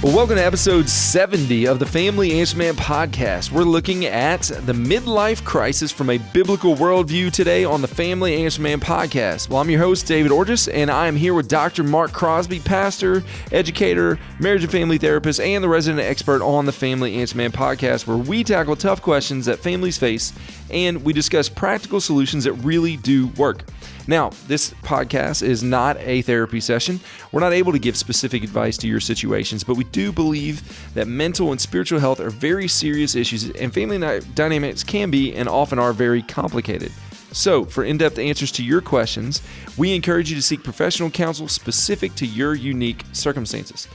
Well, welcome to episode 70 of the Family Answer Man podcast. We're looking at the midlife crisis from a biblical worldview today on the Family Answer Man podcast. Well, I'm your host, David Orgis, and I am here with Dr. Mark Crosby, pastor, educator, marriage and family therapist, and the resident expert on the Family Answer Man podcast, where we tackle tough questions that families face and we discuss practical solutions that really do work. Now, this podcast is not a therapy session. We're not able to give specific advice to your situations, but we do believe that mental and spiritual health are very serious issues, and family dynamics can be and often are very complicated. So, for in-depth answers to your questions, we encourage you to seek professional counsel specific to your unique circumstances.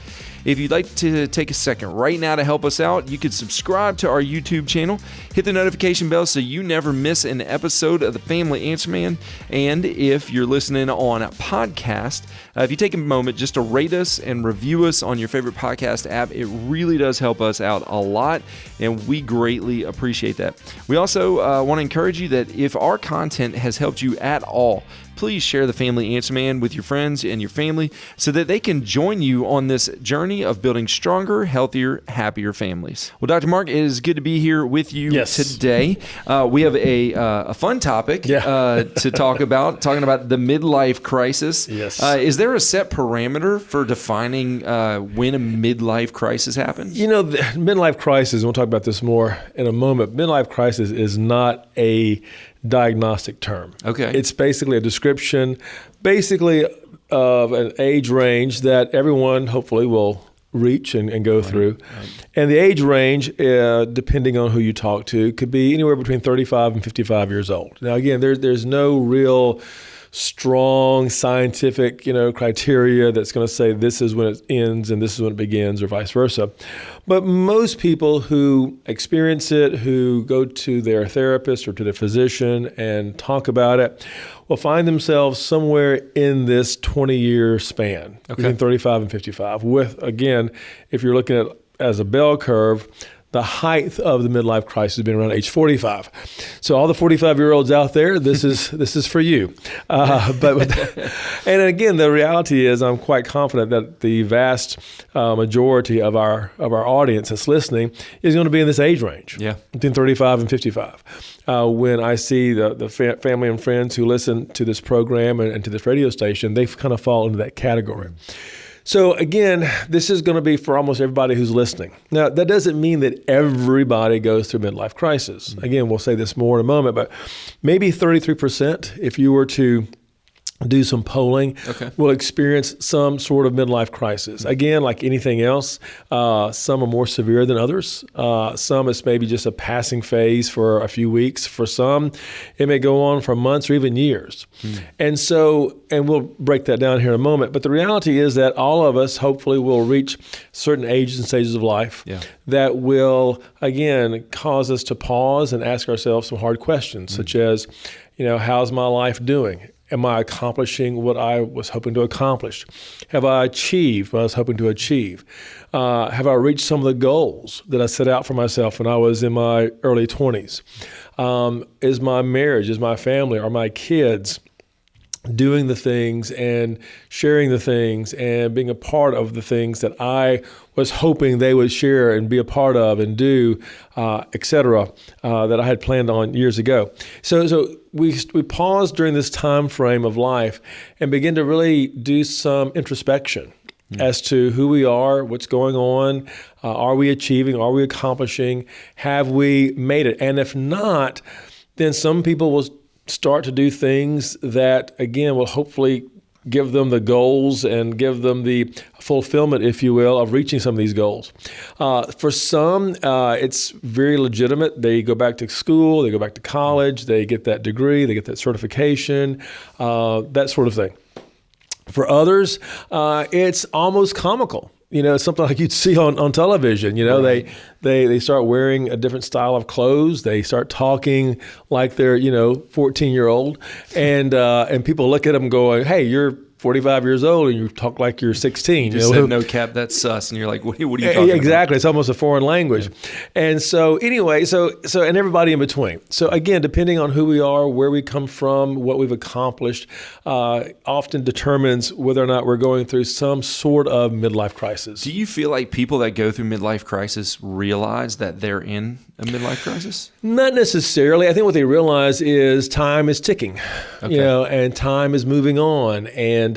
If you'd like to take a second right now to help us out, you could subscribe to our YouTube channel, hit the notification bell so you never miss an episode of the Family Answer Man. And if you're listening on a podcast, if you take a moment just to rate us and review us on your favorite podcast app, it really does help us out a lot, and we greatly appreciate that. We also want to encourage you that if our content has helped you at all, please share the Family Answer Man with your friends and your family so that they can join you on this journey of building stronger, healthier, happier families. Well, Dr. Mark, it is good to be here with you today. We have a fun topic to talk about, talking about the midlife crisis. Yes. Is there a set parameter for defining when a midlife crisis happens? You know, the midlife crisis, and we'll talk about this more in a moment, midlife crisis is not a diagnostic term. Okay. It's basically a description, basically of an age range that everyone hopefully will reach and go through. Right. And the age range, depending on who you talk to, could be anywhere between 35 and 55 years old. Now, again, there's no real strong scientific, criteria that's going to say this is when it ends and this is when it begins, or vice versa. But most people who experience it, who go to their therapist or to their physician and talk about it, will find themselves somewhere in this 20-year span, between 35 and 55. With, again, if you're looking at as a bell curve, the height of the midlife crisis has been around age 45. So all the 45-year-olds out there, this is for you. And again, the reality is, I'm quite confident that the vast majority of our audience that's listening is going to be in this age range, between 35 and 55. When I see the family and friends who listen to this program and to this radio station, they kind of fall into that category. So again, this is going to be for almost everybody who's listening. Now, that doesn't mean that everybody goes through midlife crisis. Again, we'll say this more in a moment, but maybe 33%, if you were to do some polling, will experience some sort of midlife crisis. Again, like anything else, some are more severe than others. Some it's maybe just a passing phase for a few weeks. For some, it may go on for months or even years. And we'll break that down here in a moment. But the reality is that all of us hopefully will reach certain ages and stages of life that will, again, cause us to pause and ask ourselves some hard questions, such as, how's my life doing? Am I accomplishing what I was hoping to accomplish? Have I achieved what I was hoping to achieve? Have I reached some of the goals that I set out for myself when I was in my early 20s? Is my marriage, is my family, are my kids doing the things and sharing the things and being a part of the things that I was hoping they would share and be a part of and do, et cetera, that I had planned on years ago. So we pause during this time frame of life and begin to really do some introspection as to who we are, what's going on, are we achieving, are we accomplishing, have we made it? And if not, then some people will start to do things that, again, will hopefully give them the goals and give them the fulfillment, if you will, of reaching some of these goals. For some, it's very legitimate. They go back to school, they go back to college, they get that degree, they get that certification, that sort of thing. For others, it's almost comical. It's something like you'd see on television. Right. They start wearing a different style of clothes. They start talking like they're 14-year-old, and people look at them going, "Hey, you're 45 years old and you talk like you're 16. You just said no cap, that's sus. And you're like, what are you talking about? Exactly. It's almost a foreign language. Yeah. And so anyway, so and everybody in between. So again, depending on who we are, where we come from, what we've accomplished, often determines whether or not we're going through some sort of midlife crisis. Do you feel like people that go through midlife crisis realize that they're in a midlife crisis? Not necessarily. I think what they realize is time is ticking, and time is moving on. And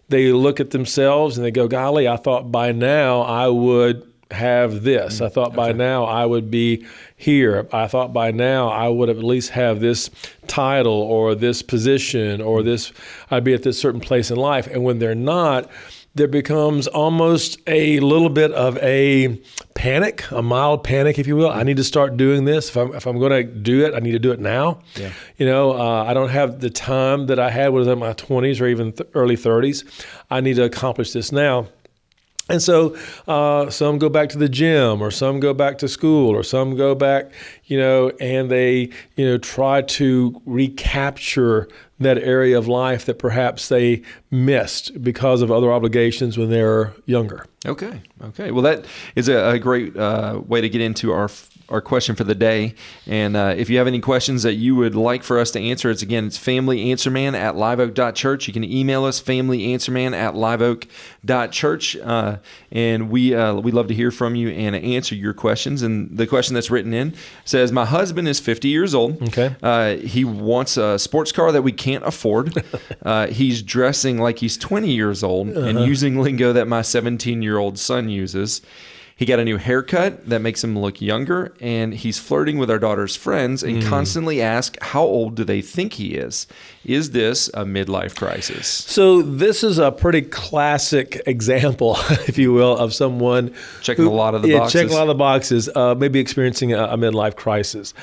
they look at themselves and they go, golly, I thought by now I would have this. I thought by now I would be here. I thought by now I would at least have this title or this position or this, I'd be at this certain place in life. And when they're not, there becomes almost a little bit of a panic, a mild panic, if you will. I need to start doing this. If I'm going to do it, I need to do it now. Yeah. I don't have the time that I had when I was in my 20s or even early 30s. I need to accomplish this now. And so some go back to the gym, or some go back to school, or some go back, and they, try to recapture that area of life that perhaps they missed because of other obligations when they were younger. Okay. Well, that is a great way to get into our question for the day. And if you have any questions that you would like for us to answer, it's familyanswerman@liveoak.church. You can email us, familyanswerman@liveoak.church. And we love to hear from you and answer your questions. And the question that's written in says, my husband is 50 years old. Okay. He wants a sports car that we can't afford. He's dressing like he's 20 years old and using lingo that my 17-year-old son uses. He got a new haircut that makes him look younger, and he's flirting with our daughter's friends and constantly asks, how old do they think he is? Is this a midlife crisis? So this is a pretty classic example, if you will, of someone checking a lot of the boxes, maybe experiencing a midlife crisis.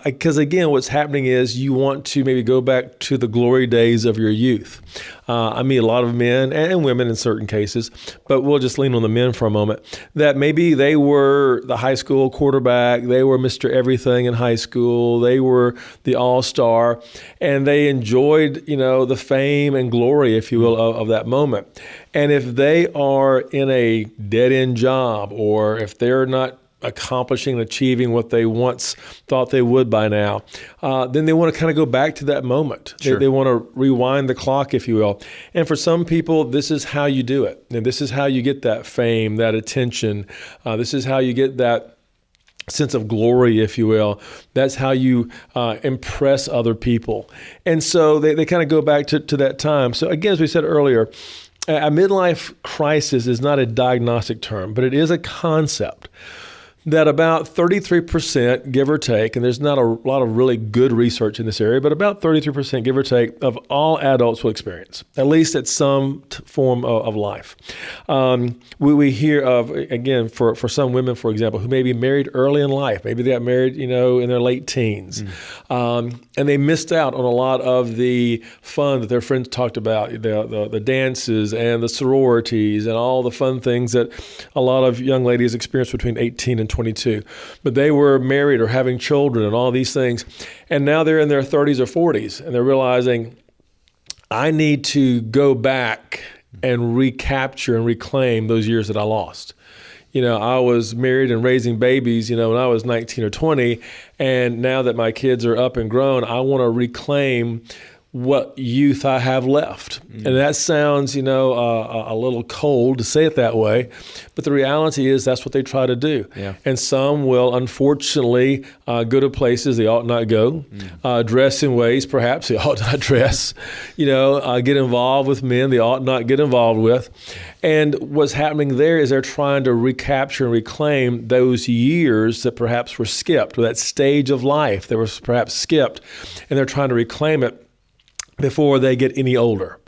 Because again, what's happening is you want to maybe go back to the glory days of your youth. I meet a lot of men and women in certain cases, but we'll just lean on the men for a moment, that maybe they were the high school quarterback, they were Mr. Everything in high school, they were the all-star, and they enjoyed, the fame and glory, if you will, of that moment. And if they are in a dead-end job, or if they're not accomplishing and achieving what they once thought they would by now, then they want to kind of go back to that moment. Sure. They want to rewind the clock, if you will. And for some people, this is how you do it. And this is how you get that fame, that attention. This is how you get that sense of glory, if you will. That's how you impress other people. And so they kind of go back to that time. So again, as we said earlier, a midlife crisis is not a diagnostic term, but it is a concept that about 33%, give or take, and there's not a lot of really good research in this area, but about 33%, give or take, of all adults will experience, at least at some form of life. We hear of, again, for some women, for example, who may be married early in life. Maybe they got married, in their late teens. And they missed out on a lot of the fun that their friends talked about, the dances and the sororities and all the fun things that a lot of young ladies experience between 18 and 22. But they were married or having children and all these things. And now they're in their 30s or 40s, and they're realizing, I need to go back and recapture and reclaim those years that I lost. I was married and raising babies, when I was 19 or 20, and now that my kids are up and grown, I want to reclaim what youth I have left. And that sounds, a little cold to say it that way, but the reality is that's what they try to do. Yeah. And some will, unfortunately, go to places they ought not go, dress in ways perhaps they ought not dress, get involved with men they ought not get involved with. And what's happening there is they're trying to recapture and reclaim those years that perhaps were skipped, or that stage of life that was perhaps skipped, and they're trying to reclaim it before they get any older.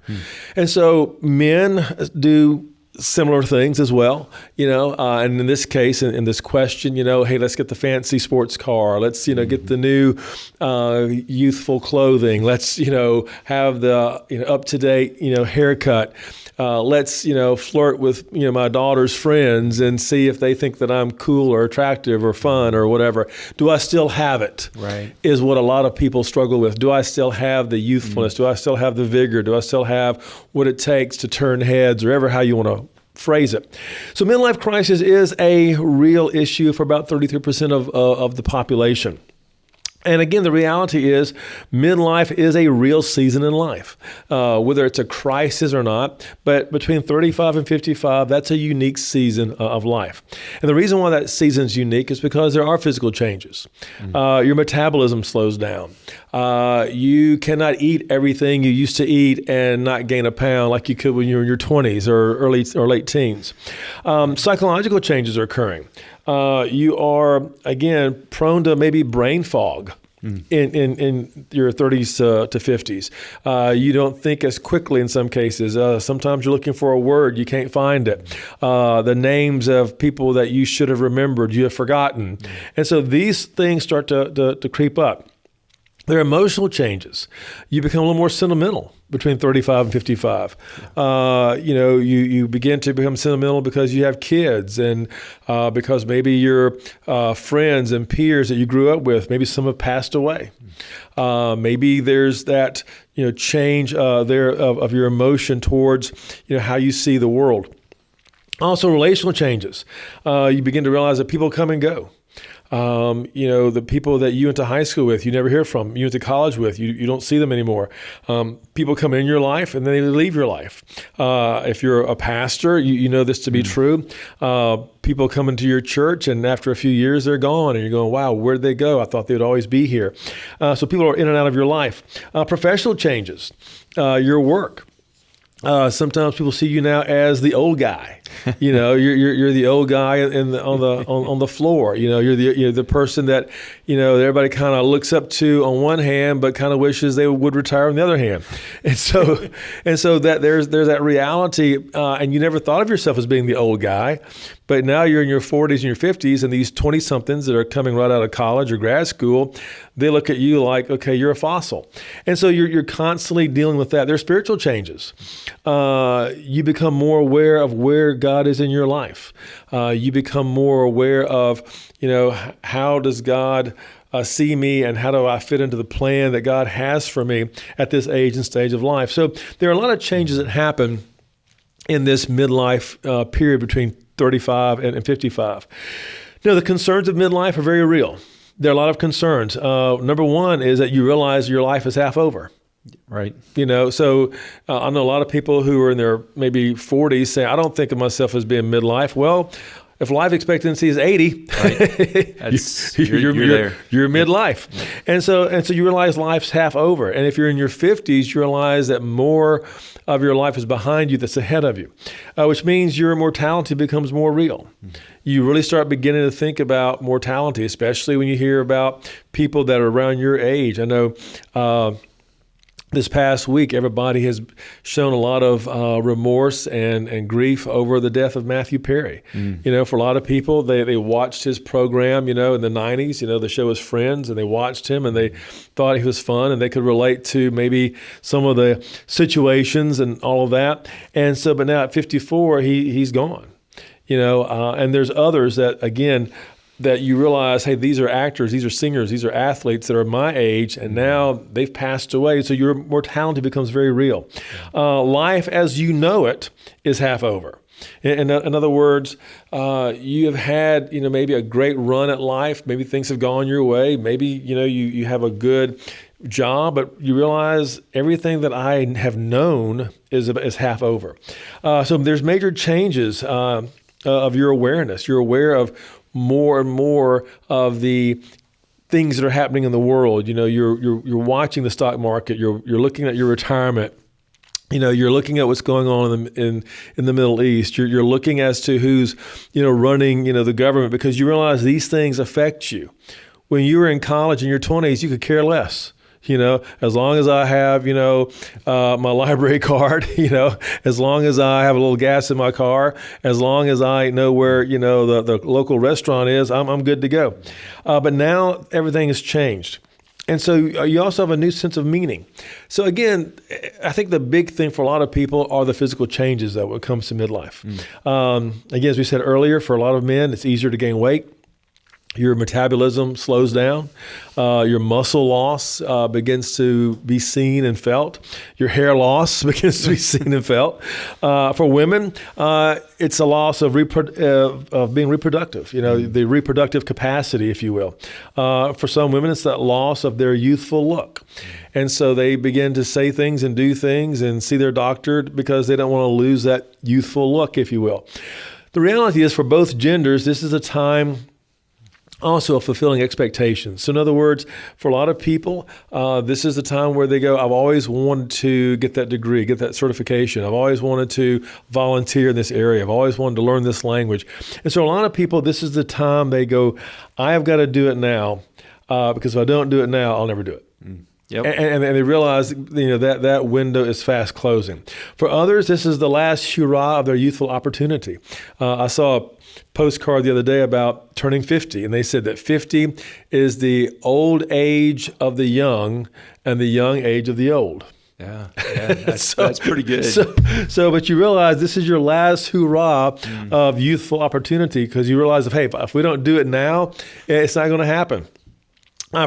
And so men do similar things as well, and in this case, in this question, hey, let's get the fancy sports car. Let's, get the new youthful clothing. Let's, have the, up-to-date, haircut. Let's, flirt with, my daughter's friends and see if they think that I'm cool or attractive or fun or whatever. Do I still have it? Right. Is what a lot of people struggle with. Do I still have the youthfulness? Do I still have the vigor? Do I still have what it takes to turn heads, or ever how you want to phrase it? So midlife crisis is a real issue for about 33% of the population. And again, the reality is midlife is a real season in life, whether it's a crisis or not. But between 35 and 55, that's a unique season of life. And the reason why that season is unique is because there are physical changes. Your metabolism slows down. You cannot eat everything you used to eat and not gain a pound like you could when you were in your 20s or early or late teens. Psychological changes are occurring. You are, again, prone to maybe brain fog in your 30s to 50s. You don't think as quickly in some cases. Sometimes you're looking for a word, you can't find it. The names of people that you should have remembered, you have forgotten. And so these things start to creep up. There are emotional changes. You become a little more sentimental between 35 and 55. You begin to become sentimental because you have kids, and because maybe your friends and peers that you grew up with, maybe some have passed away. Maybe there's that change there of your emotion towards how you see the world. Also, relational changes. You begin to realize that people come and go. The people that you went to high school with, you never hear from. You went to college with, you don't see them anymore. People come in your life and then they leave your life. If you're a pastor, you know this to be true. People come into your church and after a few years they're gone, and you're going, wow, where'd they go? I thought they'd always be here. So people are in and out of your life. Professional changes, your work. Sometimes people see you now as the old guy. You're the old guy on the floor. You're the person that everybody kind of looks up to on one hand, but kind of wishes they would retire on the other hand. And so that there's that reality, and you never thought of yourself as being the old guy, but now you're in your 40s and your 50s, and these 20-somethings that are coming right out of college or grad school, they look at you like, okay, you're a fossil. And so you're constantly dealing with that. There's spiritual changes. You become more aware of where God is in your life. You become more aware of, how does God see me, and how do I fit into the plan that God has for me at this age and stage of life? So there are a lot of changes that happen in this midlife period between 35 and 55. The concerns of midlife are very real. There are a lot of concerns. Number one is that you realize your life is half over. Right. So I know a lot of people who are in their maybe 40s say, I don't think of myself as being midlife. Well, if life expectancy is 80, right. you're midlife. Yeah. And so you realize life's half over. And if you're in your 50s, you realize that more of your life is behind you that's ahead of you, which means your mortality becomes more real. You really start beginning to think about mortality, especially when you hear about people that are around your age. I know this past week, everybody has shown a lot of remorse and grief over the death of Matthew Perry. For a lot of people, they watched his program, in the 90s. The show was Friends, and they watched him and they thought he was fun, and they could relate to maybe some of the situations and all of that. And so, but now at 54, he's gone. And there's others that, again, that you realize, hey, these are actors, these are singers, these are athletes that are my age, and now they've passed away. So your mortality becomes very real. Life as you know it is half over. In other words, you have had, maybe a great run at life. Maybe things have gone your way. Maybe, you have a good job, but you realize everything that I have known is half over. So there's major changes of your awareness. You're aware of more and more of the things that are happening in the world. You're watching the stock market. You're looking at your retirement. You're looking at what's going on in the Middle East. You're looking as to who's running the government, because you realize these things affect you. When you were in college in your 20s, you could care less. As long as I have, my library card, as long as I have a little gas in my car, as long as I know where, the local restaurant is, I'm good to go. But now everything has changed. And so you also have a new sense of meaning. So again, I think the big thing for a lot of people are the physical changes that when it comes to midlife. Again, as we said earlier, for a lot of men, it's easier to gain weight. Your metabolism slows down. Your muscle loss begins to be seen and felt. Your hair loss begins to be seen and felt. For women, it's a loss of being reproductive, the reproductive capacity, if you will. For some women, it's that loss of their youthful look. And so they begin to say things and do things and see their doctor because they don't want to lose that youthful look, if you will. The reality is, for both genders, this is a time also of fulfilling expectations. So in other words, for a lot of people, this is the time where they go, I've always wanted to get that degree, get that certification. I've always wanted to volunteer in this area. I've always wanted to learn this language. And so a lot of people, this is the time they go, I have got to do it now, because if I don't do it now, I'll never do it. Yep. And they realize that window is fast closing. For others, this is the last hurrah of their youthful opportunity. I saw a postcard the other day about turning 50, and they said that 50 is the old age of the young and the young age of the old. Yeah, that's pretty good. But you realize this is your last hurrah of youthful opportunity, because you realize if we don't do it now, it's not going to happen.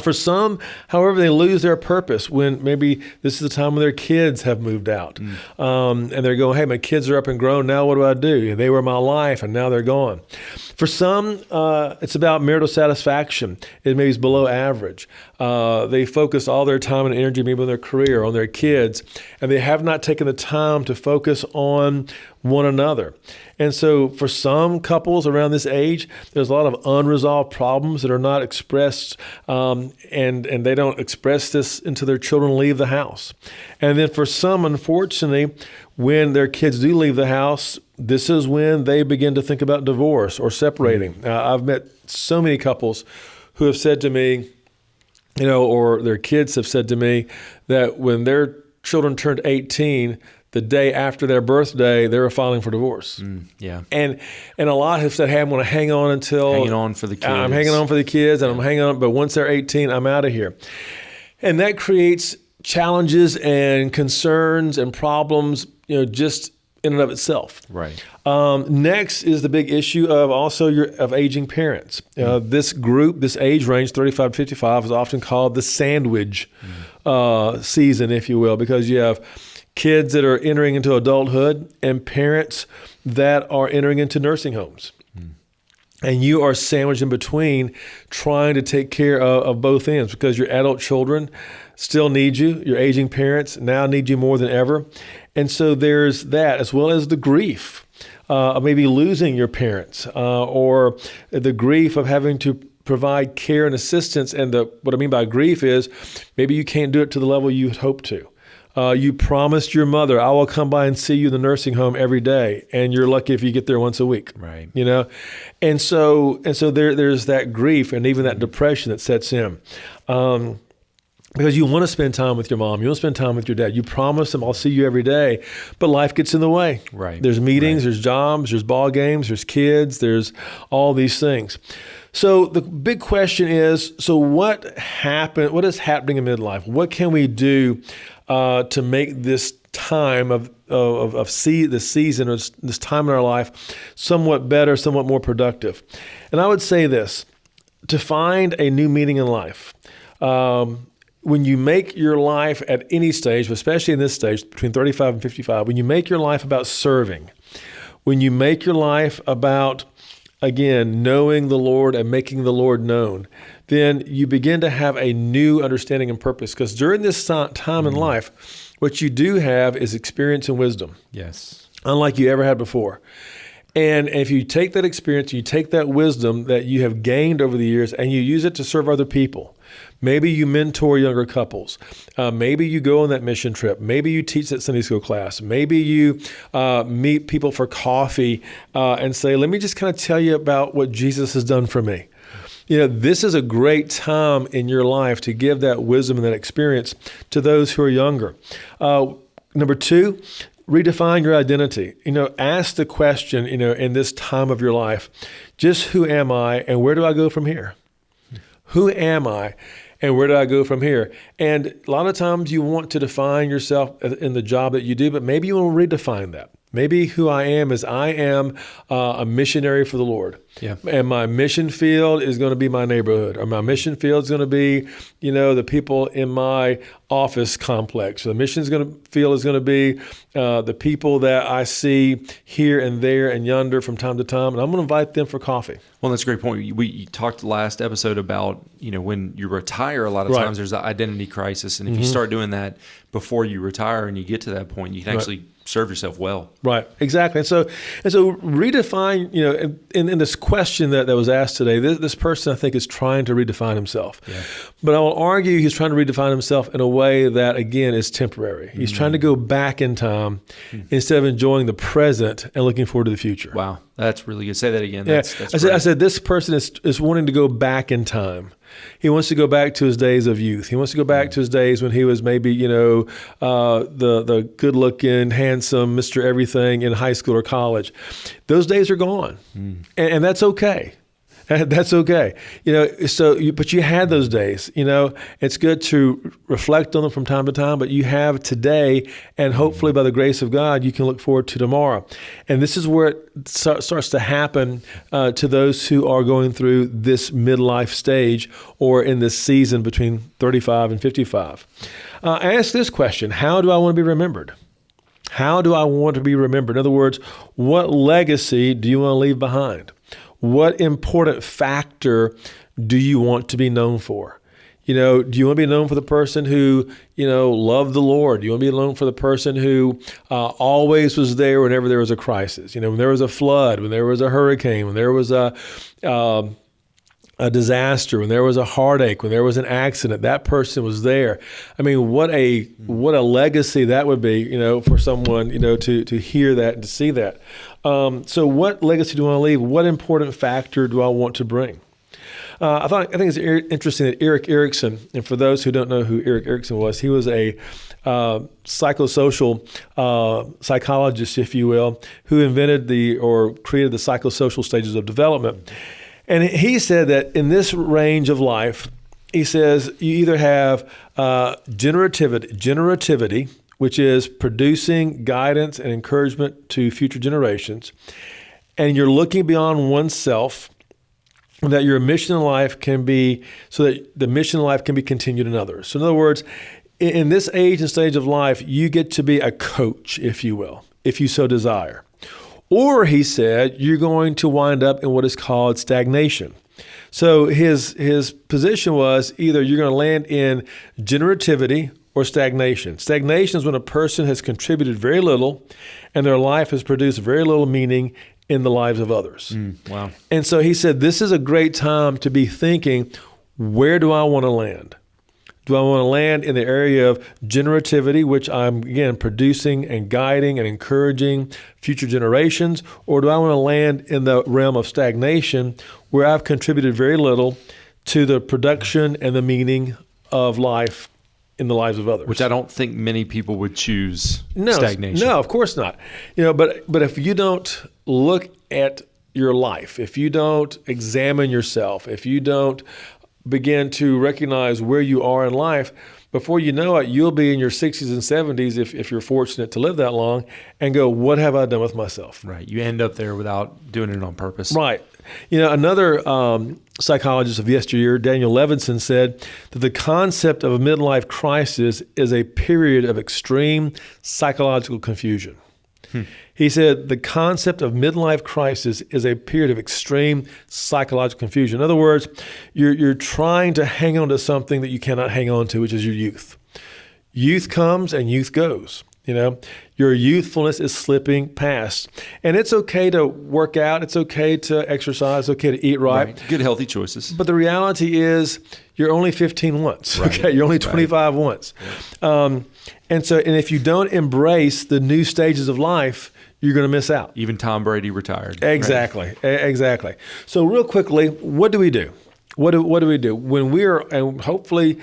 For some, however, they lose their purpose when maybe this is the time when their kids have moved out. And they're going, hey, my kids are up and grown. Now what do I do? They were my life, and now they're gone. For some, it's about marital satisfaction. It maybe is below average. They focus all their time and energy maybe on their career, on their kids, and they have not taken the time to focus on one another. And so for some couples around this age, there's a lot of unresolved problems that are not expressed, and they don't express this until their children leave the house. And then for some, unfortunately, when their kids do leave the house, this is when they begin to think about divorce or separating. I've met so many couples who have said to me, or their kids have said to me, that when their children turned 18, the day after their birthday, they were filing for divorce. Yeah. And a lot have said, hey, I'm going to hang on for the kids. I'm hanging on for the kids, and I'm hanging on, but once they're 18, I'm out of here. And that creates challenges and concerns and problems, just in and of itself. Right. Next is the big issue of aging parents. This group, this age range, 35 to 55, is often called the sandwich season, if you will, because you have kids that are entering into adulthood and parents that are entering into nursing homes. And you are sandwiched in between, trying to take care of both ends, because your adult children still need you. Your aging parents now need you more than ever. And so there's that, as well as the grief of maybe losing your parents, or the grief of having to provide care and assistance. And what I mean by grief is maybe you can't do it to the level you had hoped to. You promised your mother, I will come by and see you in the nursing home every day, and you're lucky if you get there once a week. Right. And so there's that grief and even that depression that sets in. Because you want to spend time with your mom, you want to spend time with your dad. You promise them, I'll see you every day, but life gets in the way. Right. There's meetings, there's jobs, there's ball games, there's kids, there's all these things. So the big question is, what is happening in midlife? What can we do to make this time of the season, or this time in our life, somewhat better, somewhat more productive? And I would say this: to find a new meaning in life, when you make your life at any stage, especially in this stage between 35 and 55, when you make your life about serving, when you make your life about, again, knowing the Lord and making the Lord known, then you begin to have a new understanding and purpose. Because during this time in life, what you do have is experience and wisdom. Yes. Unlike you ever had before. And if you take that experience, you take that wisdom that you have gained over the years, and you use it to serve other people. Maybe you mentor younger couples. Maybe you go on that mission trip. Maybe you teach that Sunday school class. Maybe you meet people for coffee and say, let me just kind of tell you about what Jesus has done for me. This is a great time in your life to give that wisdom and that experience to those who are younger. Number 2, redefine your identity. Ask the question, in this time of your life, just who am I and where do I go from here? Who am I and where do I go from here? And a lot of times you want to define yourself in the job that you do, but maybe you want to redefine that. Maybe who I am is I am a missionary for the Lord. Yeah. And my mission field is going to be my neighborhood, or my mission field is going to be, the people in my office complex. The mission field is going to be the people that I see here and there and yonder from time to time, and I'm going to invite them for coffee. Well, that's a great point. We talked last episode about, when you retire, a lot of times there's an identity crisis, and if you start doing that before you retire and you get to that point, you can actually serve yourself well. Right, exactly. And so redefine, in this question that was asked today, this person I think is trying to redefine himself. Yeah. But I will argue he's trying to redefine himself in a way that, again, is temporary. He's trying to go back in time instead of enjoying the present and looking forward to the future. Wow, that's really good. Say that again. Yeah. I said this person is wanting to go back in time. He wants to go back to his days of youth. He wants to go back to his days when he was maybe, the good-looking, handsome Mr. Everything in high school or college. Those days are gone, and that's okay. That's okay. But you had those days. It's good to reflect on them from time to time, but you have today, and hopefully by the grace of God, you can look forward to tomorrow. And this is where it starts to happen to those who are going through this midlife stage or in this season between 35 and 55. Ask this question: how do I want to be remembered? How do I want to be remembered? In other words, what legacy do you want to leave behind? What important factor do you want to be known for? Do you want to be known for the person who, loved the Lord? Do you want to be known for the person who always was there whenever there was a crisis? When there was a flood, when there was a hurricane, when there was a disaster, when there was a heartache, when there was an accident, that person was there. I mean, what a legacy that would be, for someone, to hear that and to see that. So what legacy do I want to leave? What important factor do I want to bring? I think it's interesting that Erik Erikson, and for those who don't know who Erik Erikson was, he was a psychosocial psychologist, if you will, who invented or created the psychosocial stages of development. And he said that in this range of life, he says you either have generativity, which is producing guidance and encouragement to future generations, and you're looking beyond oneself, that your mission in life can be, so that the mission in life can be continued in others. So in other words, in this age and stage of life, you get to be a coach, if you will, if you so desire. Or, he said, you're going to wind up in what is called stagnation. So his position was either you're going to land in generativity or stagnation. Stagnation is when a person has contributed very little and their life has produced very little meaning in the lives of others. Wow. And so he said, this is a great time to be thinking, where do I want to land? Do I want to land in the area of generativity, which I'm, again, producing and guiding and encouraging future generations? Or do I want to land in the realm of stagnation, where I've contributed very little to the production and the meaning of life in the lives of others? Which I don't think many people would choose stagnation. No, of course not. But if you don't look at your life, if you don't examine yourself, if you don't begin to recognize where you are in life, before you know it, you'll be in your 60s and 70s, if you're fortunate to live that long, and go, what have I done with myself? Right. You end up there without doing it on purpose. Right. Another psychologist of yesteryear, Daniel Levinson, said that the concept of a midlife crisis is a period of extreme psychological confusion. He said the concept of midlife crisis is a period of extreme psychological confusion. In other words, you're trying to hang on to something that you cannot hang on to, which is your youth. Youth comes and youth goes. Your youthfulness is slipping past. And it's okay to work out. It's okay to exercise. It's okay to eat right. Good, healthy choices. But the reality is you're only 15 once. Right. Okay, you're only 25 once. Yeah. And if you don't embrace the new stages of life, you're going to miss out. Even Tom Brady retired. Exactly. Right? Exactly. So real quickly, what do we do? What do we do when and hopefully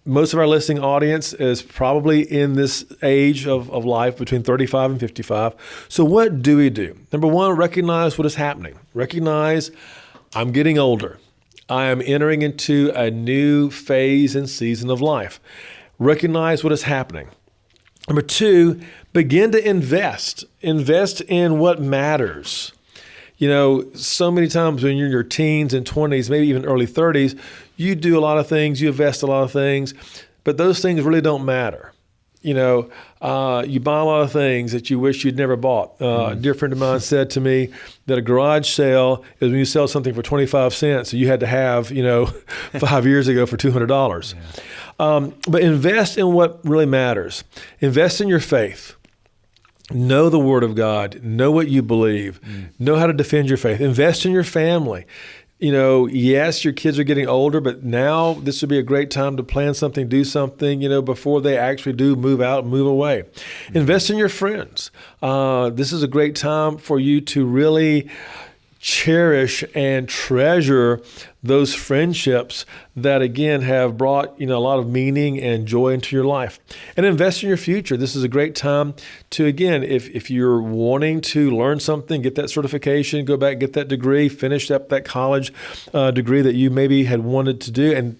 most of our listening audience is probably in this age of life between 35 and 55. So what do we do? Number one, recognize what is happening. Recognize I'm getting older. I am entering into a new phase and season of life. Recognize what is happening. Number two, begin to invest. Invest in what matters. So many times when you're in your teens and 20s, maybe even early 30s, you do a lot of things, you invest a lot of things, but those things really don't matter. You buy a lot of things that you wish you'd never bought. A dear friend of mine said to me that a garage sale is when you sell something for 25 cents that you had to have, 5 years ago for $200. Yeah. But invest in what really matters. Invest in your faith. Know the Word of God. Know what you believe. Know how to defend your faith. Invest in your family. Yes, your kids are getting older, but now this would be a great time to plan something, do something, before they actually do move out, move away. Invest in your friends. This is a great time for you to really cherish and treasure those friendships that, again, have brought a lot of meaning and joy into your life. And invest in your future. This is a great time to, again, if you're wanting to learn something, get that certification, go back, get that degree, finish up that college degree that you maybe had wanted to do. And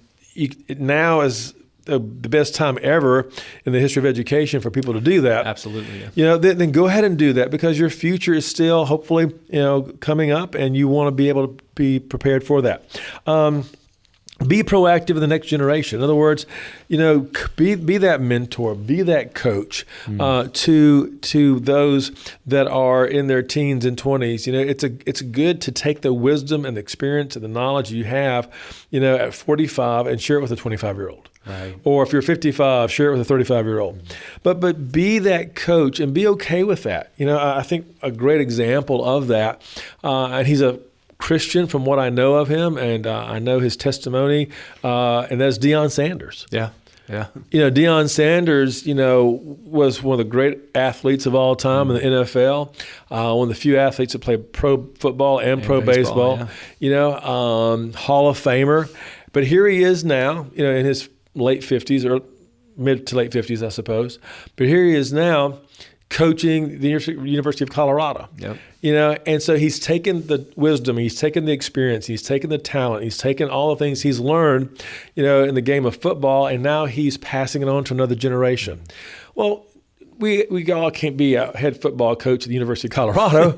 now is the best time ever in the history of education for people to do that. Absolutely. Yeah. Then go ahead and do that, because your future is still hopefully, coming up, and you want to be able to be prepared for that. Be proactive in the next generation. In other words, be that mentor, be that coach to those that are in their teens and 20s. It's good to take the wisdom and the experience and the knowledge you have, at 45 and share it with a 25-year-old. Right. Or if you're 55, share it with a 35-year-old. But be that coach and be okay with that. I think a great example of that, and he's a Christian from what I know of him, and I know his testimony, and that's Deion Sanders. Yeah. Yeah. Deion Sanders, was one of the great athletes of all time in the NFL, one of the few athletes that played pro football and pro baseball, Hall of Famer. But here he is now, in his late 50s or mid to late 50s, I suppose. But here he is now coaching the University of Colorado. Yep. And so he's taken the wisdom, he's taken the experience, he's taken the talent, he's taken all the things he's learned, in the game of football, and now he's passing it on to another generation. Well, we all can't be a head football coach at the University of Colorado,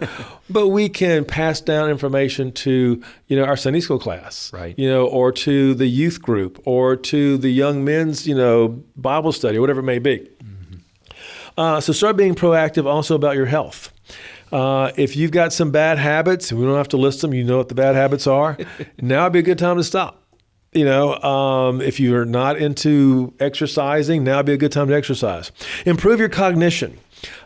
but we can pass down information to, our Sunday school class, right? Or to the youth group, or to the young men's, Bible study, or whatever it may be. So start being proactive also about your health. If you've got some bad habits, and we don't have to list them, what the bad habits are, now would be a good time to stop. If you're not into exercising, now would be a good time to exercise. Improve your cognition.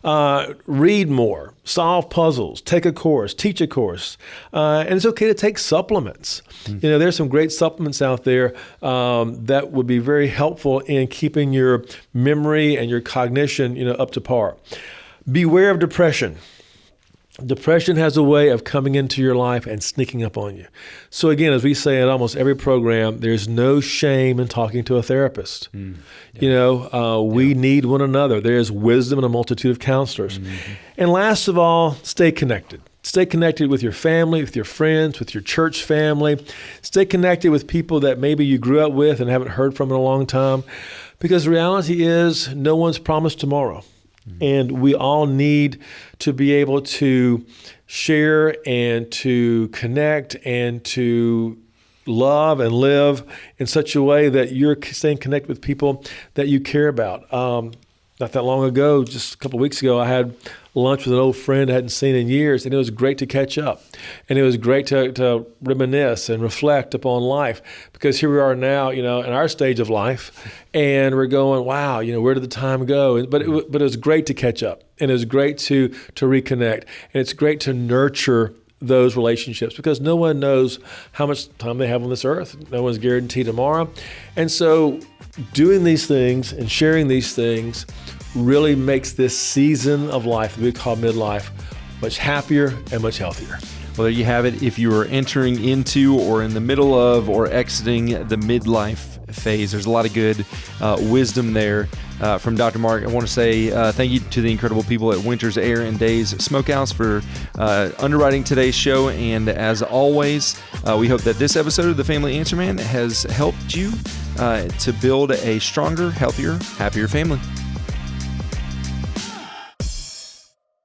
Read more, solve puzzles, take a course, teach a course. And it's okay to take supplements. There's some great supplements out there that would be very helpful in keeping your memory and your cognition, up to par. Beware of depression. Depression has a way of coming into your life and sneaking up on you. So again, as we say in almost every program, there's no shame in talking to a therapist. We need one another. There is wisdom in a multitude of counselors. And last of all, stay connected. Stay connected with your family, with your friends, with your church family. Stay connected with people that maybe you grew up with and haven't heard from in a long time. Because the reality is, no one's promised tomorrow. And we all need to be able to share and to connect and to love and live in such a way that you're staying connected with people that you care about. Not that long ago, just a couple of weeks ago, I had lunch with an old friend I hadn't seen in years, and it was great to catch up. And it was great to reminisce and reflect upon life, because here we are now, in our stage of life, and we're going, wow, where did the time go? But it was great to catch up, and it was great to reconnect, and it's great to nurture those relationships, because no one knows how much time they have on this earth. No one's guaranteed tomorrow. And so doing these things and sharing these things really makes this season of life that we call midlife much happier and much healthier. Well, there you have it. If you are entering into or in the middle of or exiting the midlife phase, there's a lot of good wisdom there from Dr. Mark. I want to say thank you to the incredible people at Winter's Air and Days Smokehouse for underwriting today's show. And as always, we hope that this episode of The Family Answer Man has helped you to build a stronger, healthier, happier family.